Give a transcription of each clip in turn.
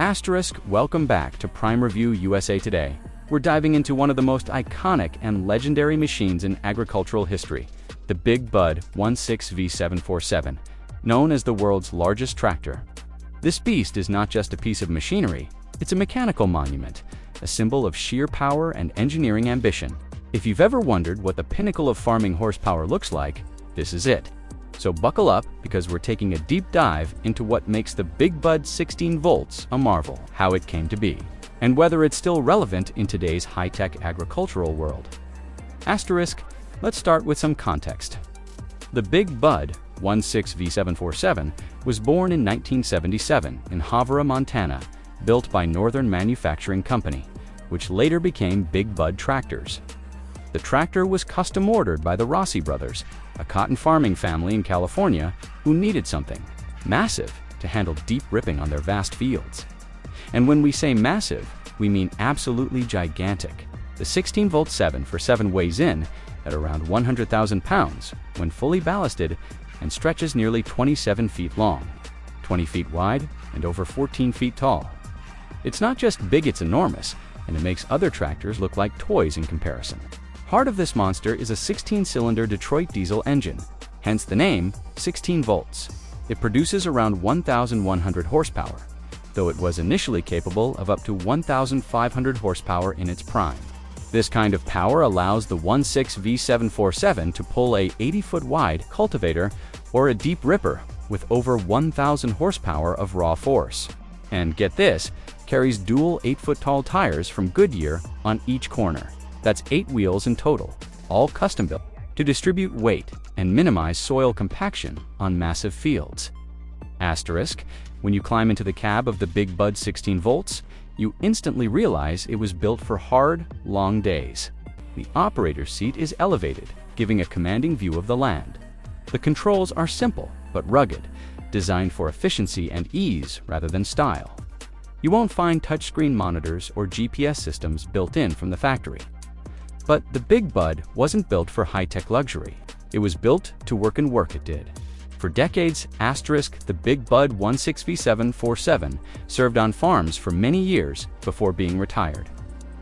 Asterisk, welcome back to Prime Review USA Today. We're diving into one of the most iconic and legendary machines in agricultural history, the Big Bud 16V-747, known as the world's largest tractor. This beast is not just a piece of machinery, it's a mechanical monument, a symbol of sheer power and engineering ambition. If you've ever wondered what the pinnacle of farming horsepower looks like, this is it. So buckle up, because we're taking a deep dive into what makes the Big Bud 16 volts a marvel, how it came to be, and whether it's still relevant in today's high-tech agricultural world. Asterisk, let's start with some context. The Big Bud 16V-747 was born in 1977 in Havre, Montana, built by Northern Manufacturing Company, which later became Big Bud Tractors. The tractor was custom ordered by the Rossi brothers, a cotton farming family in California who needed something massive to handle deep ripping on their vast fields. And when we say massive, we mean absolutely gigantic. The 16-volt 747 weighs in at around 100,000 pounds when fully ballasted and stretches nearly 27 feet long, 20 feet wide, and over 14 feet tall. It's not just big, it's enormous, and it makes other tractors look like toys in comparison. Heart of this monster is a 16-cylinder Detroit diesel engine, hence the name 16 volts. It produces around 1,100 horsepower, though it was initially capable of up to 1,500 horsepower in its prime. This kind of power allows the 16V-747 to pull a 80-foot wide cultivator or a deep ripper with over 1,000 horsepower of raw force. And get this, carries dual 8-foot tall tires from Goodyear on each corner. That's 8 wheels in total, all custom-built to distribute weight and minimize soil compaction on massive fields. Asterisk, when you climb into the cab of the Big Bud 16 volts, you instantly realize it was built for hard, long days. The operator's seat is elevated, giving a commanding view of the land. The controls are simple but rugged, designed for efficiency and ease rather than style. You won't find touchscreen monitors or GPS systems built in from the factory. But the Big Bud wasn't built for high-tech luxury. It was built to work and work it did. For decades, asterisk, the Big Bud 16V-747 served on farms for many years before being retired.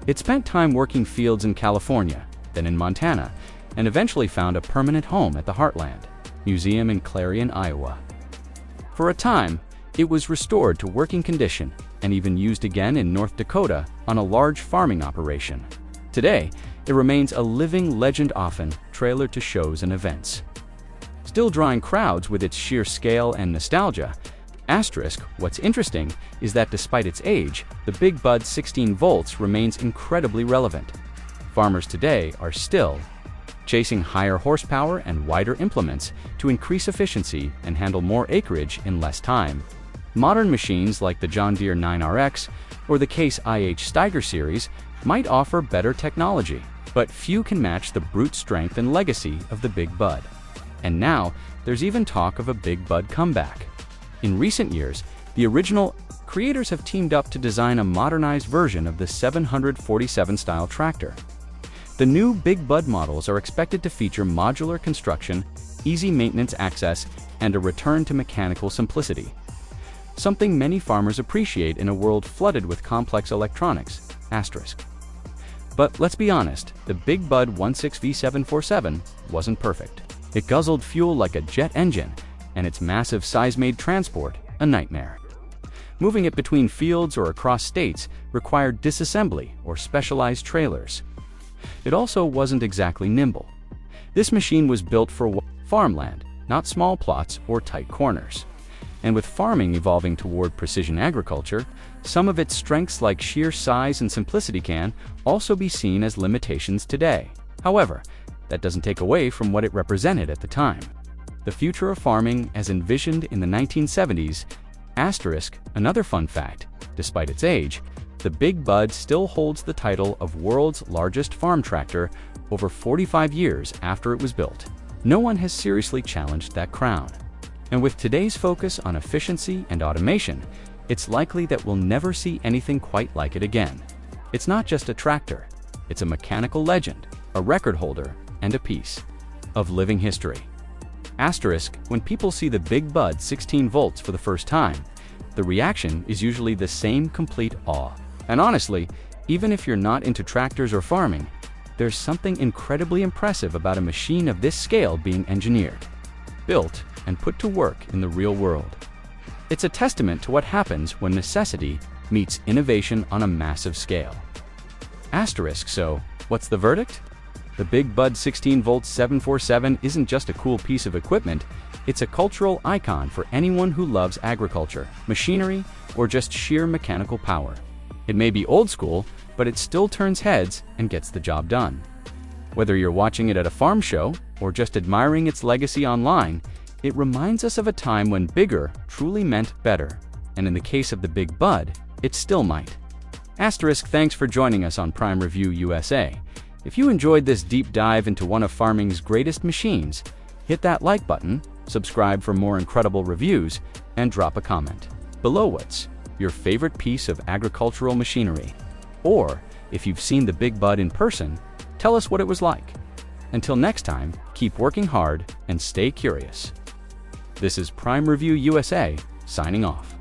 It spent time working fields in California, then in Montana, and eventually found a permanent home at the Heartland Museum in Clarion, Iowa. For a time, it was restored to working condition and even used again in North Dakota on a large farming operation. Today, it remains a living legend, often trailered to shows and events. Still drawing crowds with its sheer scale and nostalgia, asterisk, what's interesting is that despite its age, the Big Bud 16 volts remains incredibly relevant. Farmers today are still chasing higher horsepower and wider implements to increase efficiency and handle more acreage in less time. Modern machines like the John Deere 9RX or the Case IH Steiger series might offer better technology, but few can match the brute strength and legacy of the Big Bud. And now, there's even talk of a Big Bud comeback. In recent years, the original creators have teamed up to design a modernized version of the 747-style tractor. The new Big Bud models are expected to feature modular construction, easy maintenance access, and a return to mechanical simplicity. Something many farmers appreciate in a world flooded with complex electronics, asterisk. But let's be honest, the Big Bud 16V-747 wasn't perfect. It guzzled fuel like a jet engine, and its massive size made transport a nightmare. Moving it between fields or across states required disassembly or specialized trailers. It also wasn't exactly nimble. This machine was built for farmland, not small plots or tight corners. And with farming evolving toward precision agriculture, some of its strengths like sheer size and simplicity can also be seen as limitations today. However, that doesn't take away from what it represented at the time. The future of farming as envisioned in the 1970s, asterisk, another fun fact, despite its age, the Big Bud still holds the title of world's largest farm tractor over 45 years after it was built. No one has seriously challenged that crown. And with today's focus on efficiency and automation, it's likely that we'll never see anything quite like it again. It's not just a tractor, it's a mechanical legend, a record holder, and a piece of living history. Asterisk, when people see the Big Bud 16 volts for the first time, the reaction is usually the same complete awe. And honestly, even if you're not into tractors or farming, there's something incredibly impressive about a machine of this scale being engineered, built, and put to work in the real world. It's a testament to what happens when necessity meets innovation on a massive scale. So, what's the verdict? The Big Bud 16V-747 isn't just a cool piece of equipment, it's a cultural icon for anyone who loves agriculture, machinery, or just sheer mechanical power. It may be old school, but it still turns heads and gets the job done. Whether you're watching it at a farm show or just admiring its legacy online, it reminds us of a time when bigger truly meant better. And in the case of the Big Bud, it still might. Thanks for joining us on Prime Review USA. If you enjoyed this deep dive into one of farming's greatest machines, hit that like button, subscribe for more incredible reviews, and drop a comment below what's your favorite piece of agricultural machinery. Or, if you've seen the Big Bud in person, tell us what it was like. Until next time, keep working hard and stay curious. This is Prime Review USA, signing off.